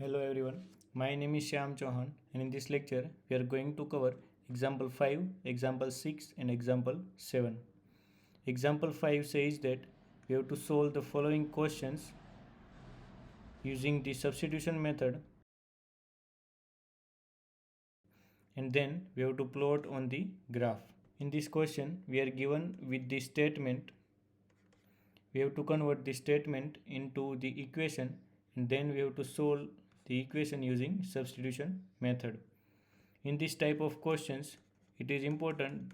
Hello everyone, my name is Shyam Chauhan and in this lecture we are going to cover example 5, example 6 and example 7. Example 5 says that we have to solve the following questions using the substitution method and then we have to plot on the graph. In this question we are given with the statement, we have to convert the statement into the equation and then we have to solve the equation using substitution method. In this type of questions, it is important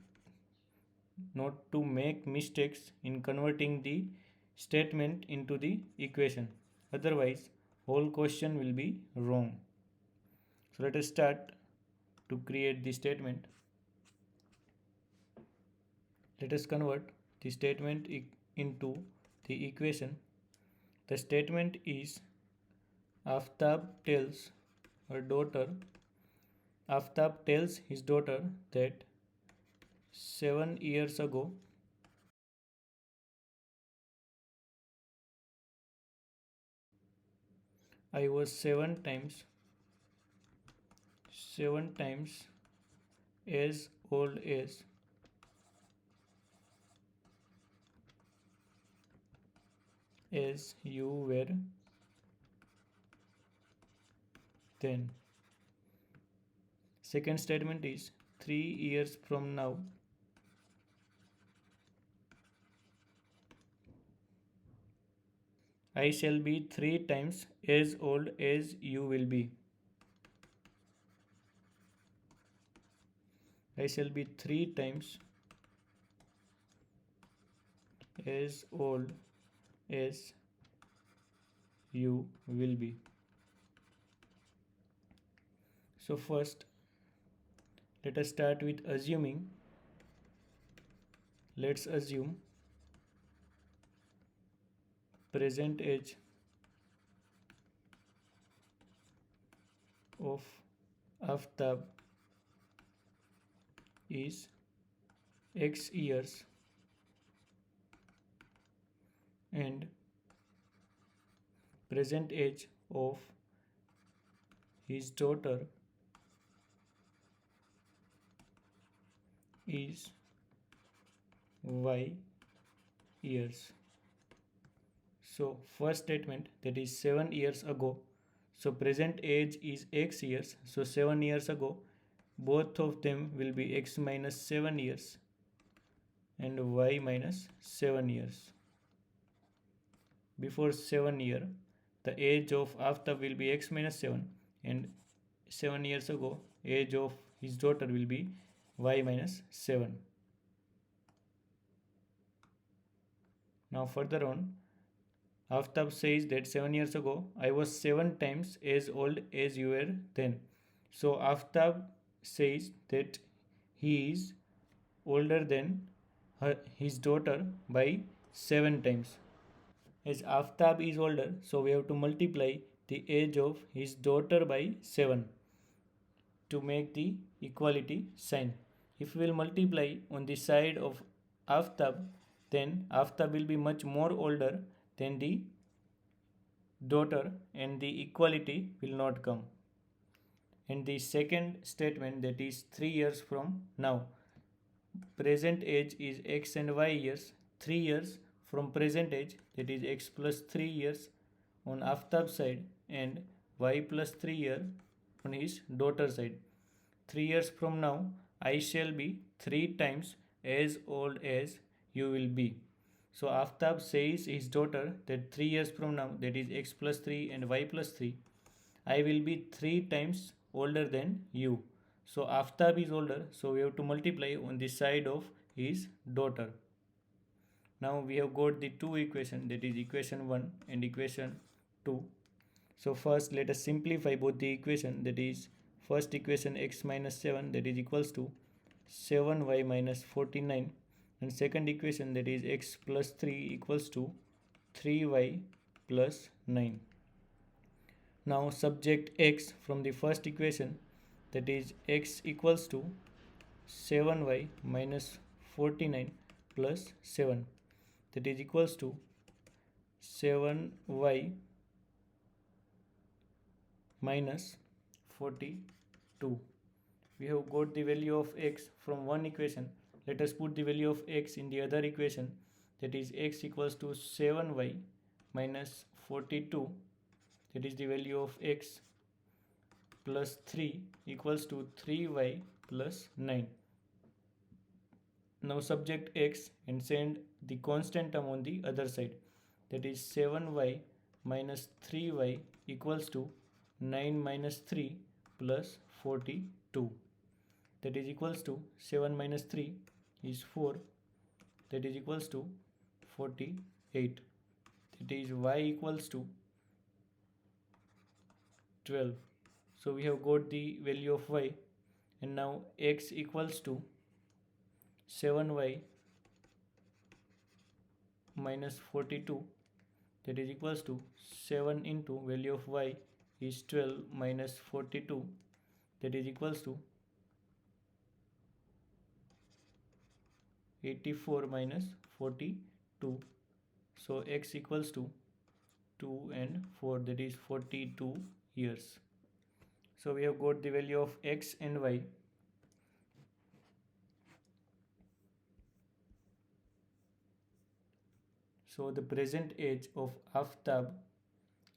not to make mistakes in converting the statement into the equation. Otherwise, whole question will be wrong. So let us start to create the statement. Let us convert the statement into the equation. The statement is Aftab tells her daughter Aftab tells his daughter that 7 years ago I was seven times as old as you were then. Second statement is 3 years from now I shall be 3 times as old as you will be. I shall be 3 times as old as you will be. So first let us start with assuming. Let's assume present age of Aftab is X years and present age of his daughter is Y years. So first statement, that is 7 years ago. So present age is X years. So 7 years ago, both of them will be X minus 7 years and Y minus 7 years. Before 7 year, the age of Aftab will be X minus 7 and 7 years ago, age of his daughter will be Y minus 7. Now further on, Aftab says that 7 years ago I was 7 times as old as you were then. So Aftab says that he is older than his daughter by 7 times. As Aftab is older, so we have to multiply the age of his daughter by 7 to make the equality sign. If we will multiply on the side of Aftab, then Aftab will be much more older than the daughter and the equality will not come. And the second statement, that is 3 years from now, present age is X and Y years. 3 years from present age, that is X plus 3 years on Aftab side and Y plus 3 year on his daughter side. 3 years from now I shall be 3 times as old as you will be. So Aftab says his daughter that 3 years from now, that is X plus 3 and Y plus 3, I will be 3 times older than you. So Aftab is older, so we have to multiply on the side of his daughter. Now we have got the two equations, that is equation 1 and equation 2. So first let us simplify both the equation, that is first equation X minus 7, that is equals to 7Y minus 49, and second equation, that is X plus 3 equals to 3Y plus 9. Now subject X from the first equation, that is X equals to 7Y minus 49 plus 7, that is equals to 7Y minus 42. We have got the value of x from one equation. Let us put the value of x in the other equation, that is x equals to 7y minus 42, that is the value of x, plus 3 equals to 3y plus 9. Now subject x and send the constant term on the other side, that is 7y minus 3y equals to 9 minus 3 plus 42, that is equals to 7 minus 3 is 4, that is equals to 48, that is y equals to 12. So we have got the value of y, and now x equals to 7y minus 42, that is equals to 7 into value of y is 12 minus 42, that is equals to 84 minus 42. So x equals to 2 and 4, that is 42 years. So we have got the value of x and y. So the present age of Aftab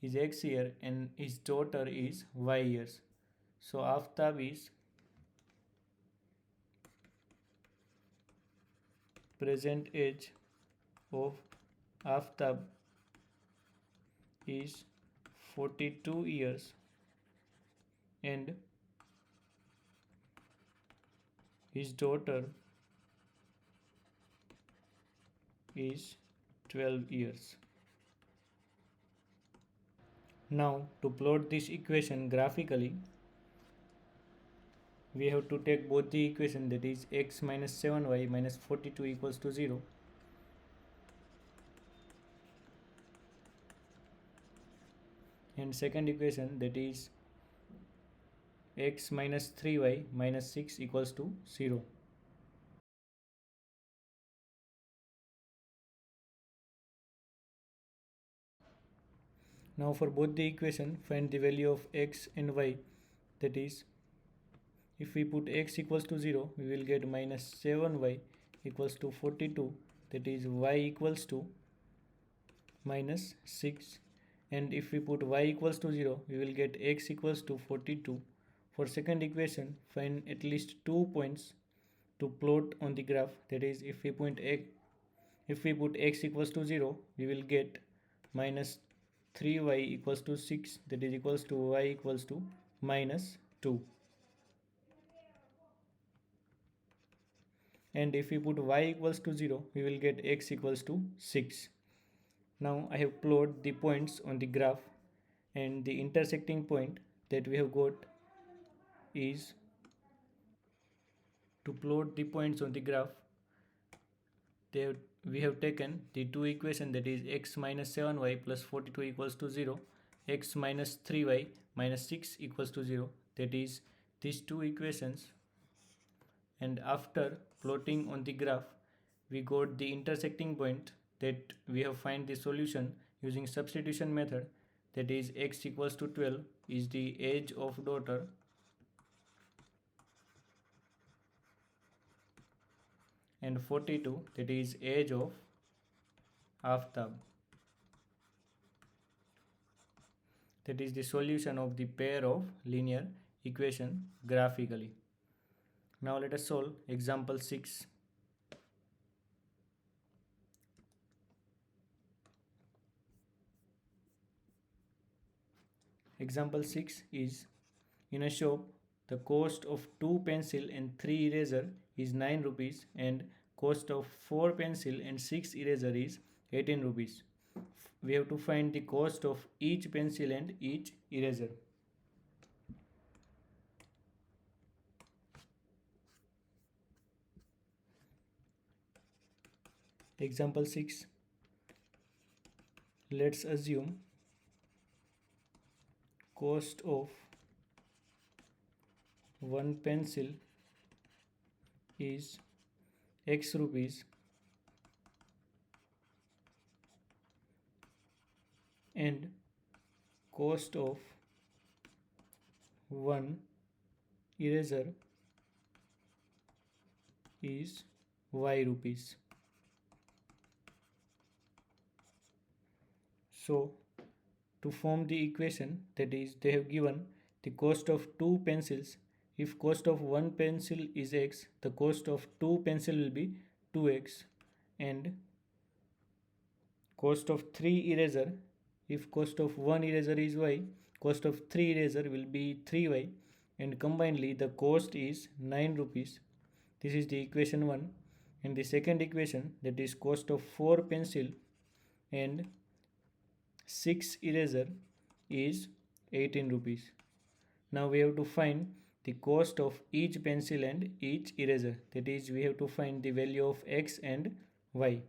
is x year and his daughter is y years. So Aftab is present age of Aftab is 42 years and his daughter is 12 years. Now to plot this equation graphically, we have to take both the equation, that is x minus 7y minus 42 equals to 0, and second equation, that is x minus 3y minus 6 equals to 0. Now for both the equation, find the value of x and y, that is if we put x equals to 0, we will get minus 7y equals to 42, that is y equals to minus 6, and if we put y equals to 0, we will get x equals to 42. For second equation, find at least 2 points to plot on the graph, that is if we put x equals to 0, we will get minus 3y equals to 6, that is equals to y equals to minus 2. And if we put y equals to 0, we will get x equals to 6. Now I have plotted the points on the graph, and the intersecting point that we have got is, to plot the points on the graph, we have taken the two equations, that is x minus 7y plus 42 equals to 0, x minus 3y minus 6 equals to 0, that is these two equations, and after plotting on the graph, we got the intersecting point, that we have find the solution using substitution method, that is x equals to 12 is the age of daughter, and 42, that is age of Aftab. That is the solution of the pair of linear equation graphically. Now let us solve example 6. Example 6 is, in a shop, the cost of 2 pencil and 3 eraser is 9 rupees and cost of 4 pencil and 6 eraser is 18 rupees. We have to find the cost of each pencil and each eraser. Example 6. Let's assume cost of one pencil is x rupees and cost of 1 eraser is y rupees. So to form the equation, that is, they have given the cost of two pencils. If cost of one pencil is x, the cost of two pencil will be 2x, and cost of 3 eraser, if cost of one eraser is y, cost of 3 eraser will be 3y, and combinedly the cost is 9 rupees. This is the equation 1. And the second equation, that is cost of 4 pencil and 6 eraser, is 18 rupees. Now we have to find the cost of each pencil and each eraser, that is, we have to find the value of x and y.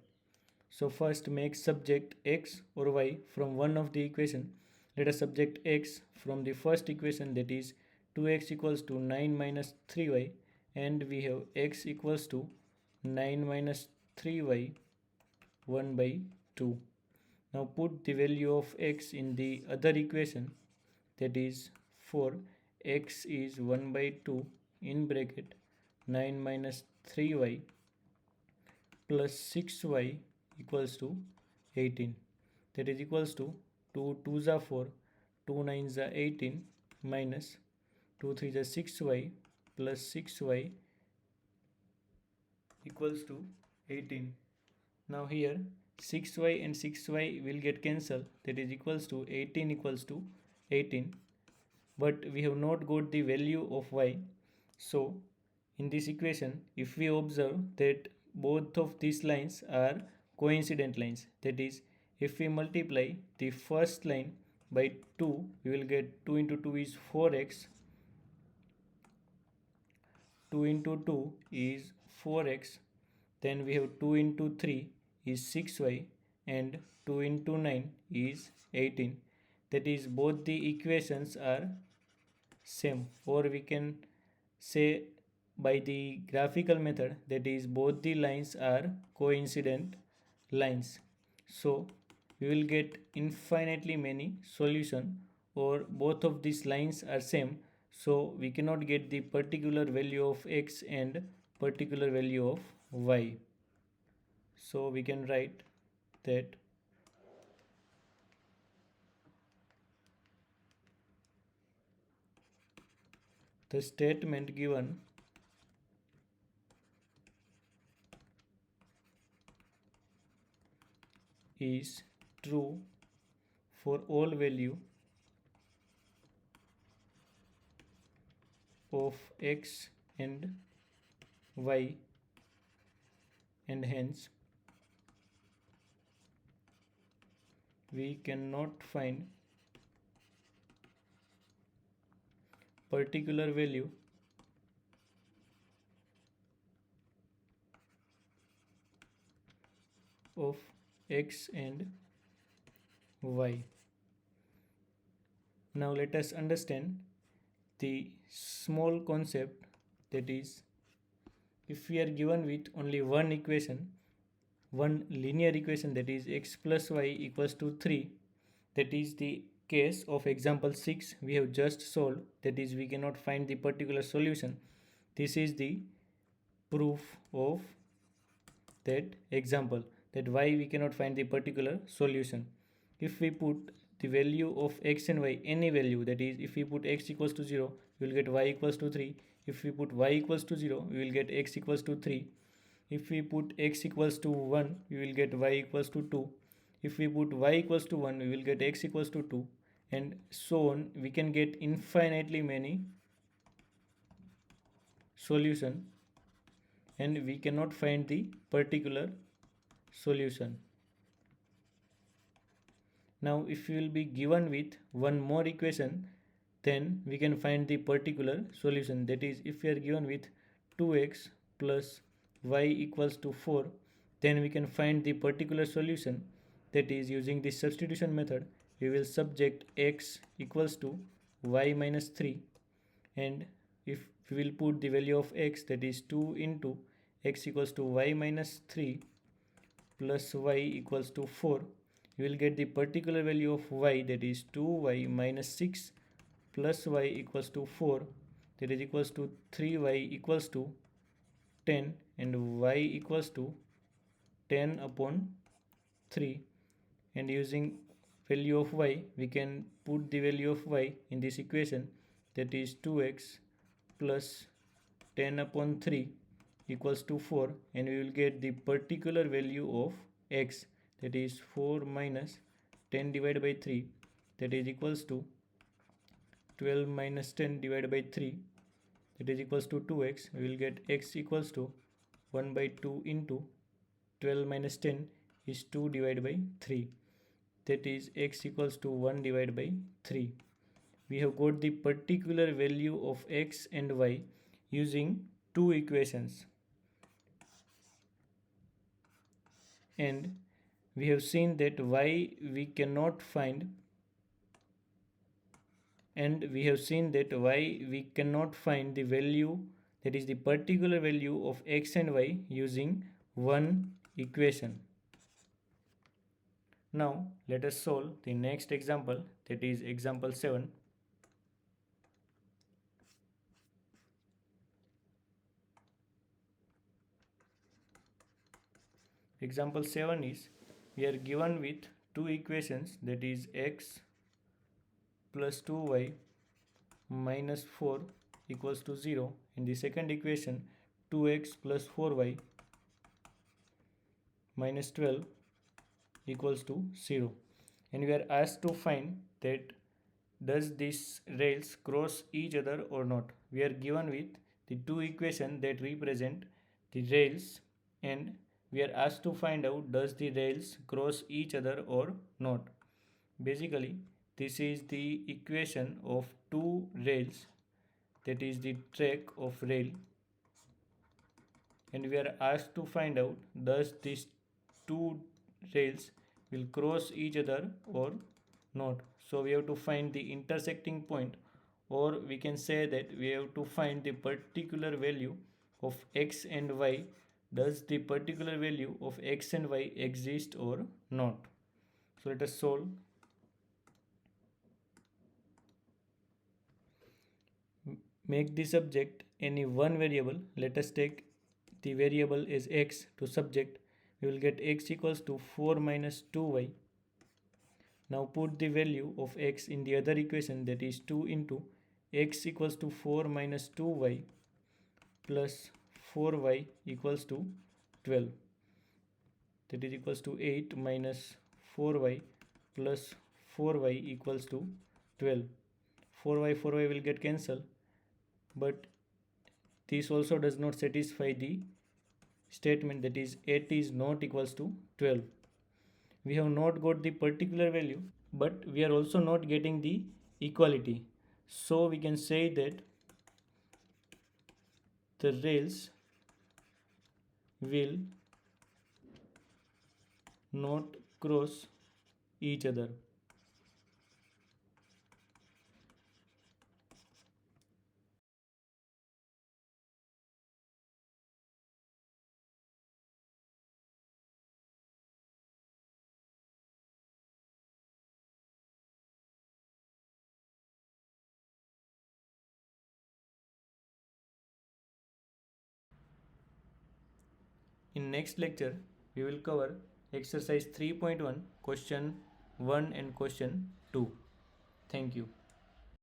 So first make subject x or y from one of the equation. Let us subject x from the first equation, that is 2x equals to 9 minus 3y, and we have x equals to 9 minus 3y 1 by 2. Now put the value of x in the other equation, that is for x is 1 by 2 in bracket 9 minus 3y plus 6y equals to 18, that is equals to 2 2s are 4, 2 9s are 18 minus 2 3s are 6y plus 6y equals to 18. Now here 6y and 6y will get cancelled, that is equals to 18 equals to 18, but we have not got the value of y. So in this equation, if we observe that both of these lines are coincident lines, that is, if we multiply the first line by 2, we will get 2 into 2 is 4x, 2 into 2 is 4x, then we have 2 into 3 is 6y, and 2 into 9 is 18. That is, both the equations are same, or we can say by the graphical method, that is, both the lines are coincident lines. So we will get infinitely many solution, or both of these lines are same, so we cannot get the particular value of x and particular value of y. So we can write that the statement given is true for all value of x and y, and hence we cannot find particular value of x and y. Now let us understand the small concept, that is, if we are given with only one equation, one linear equation, that is x plus y equals to 3, that is the case of example 6 we have just solved, that is, we cannot find the particular solution. This is the proof of that example, that why we cannot find the particular solution. If we put the value of x and y any value, that is, if we put x equals to 0, we will get y equals to 3. If we put y equals to 0, we will get x equals to 3. If we put x equals to 1, we will get y equals to 2. If we put y equals to 1, we will get x equals to 2, and so on. We can get infinitely many solution, and we cannot find the particular solution. Now if we will be given with one more equation, then we can find the particular solution. That is, if we are given with 2x plus y equals to 4, then we can find the particular solution. That is, using the substitution method, we will subject x equals to y minus 3, and if we will put the value of x, that is 2 into x equals to y minus 3 plus y equals to 4, you will get the particular value of y, that is 2y minus 6 plus y equals to 4, that is equals to 3y equals to 10, and y equals to 10 upon 3. And using value of y, we can put the value of y in this equation, that is 2x plus 10 upon 3 equals to 4, and we will get the particular value of x, that is 4 minus 10 divided by 3, that is equals to 12 minus 10 divided by 3, that is equals to 2x. We will get x equals to 1 by 2 into 12 minus 10 is 2 divided by 3, that is x equals to 1 divided by 3. We have got the particular value of x and y using two equations, and we have seen that y we cannot find, and we have seen that y we cannot find the value, that is the particular value of x and y, using one equation. Now let us solve the next example, that is example 7. Example 7 is, we are given with two equations, that is x plus 2y minus 4 equals to 0. In the second equation, 2x plus 4y minus 12 equals to 0. And we are asked to find that does these rails cross each other or not. We are given with the two equations that represent the rails, and we are asked to find out does the rails cross each other or not. Basically, this is the equation of two rails, that is the track of rail, and we are asked to find out does these two rails will cross each other or not. So we have to find the intersecting point, or we can say that we have to find the particular value of x and y. Does the particular value of x and y exist or not? So let us solve. Make the subject any one variable. Let us take the variable is x to subject. We will get x equals to 4 minus 2y. Now put the value of x in the other equation, that is 2 into x equals to 4 minus 2y plus 4y equals to 12, that is equals to 8 minus 4y plus 4y equals to 12. 4y will get cancelled, but this also does not satisfy the statement, that is 8 is not equals to 12. We have not got the particular value, but we are also not getting the equality. So we can say that the rails will not cross each other. In next lecture, we will cover exercise 3.1, question 1 and question 2. Thank you.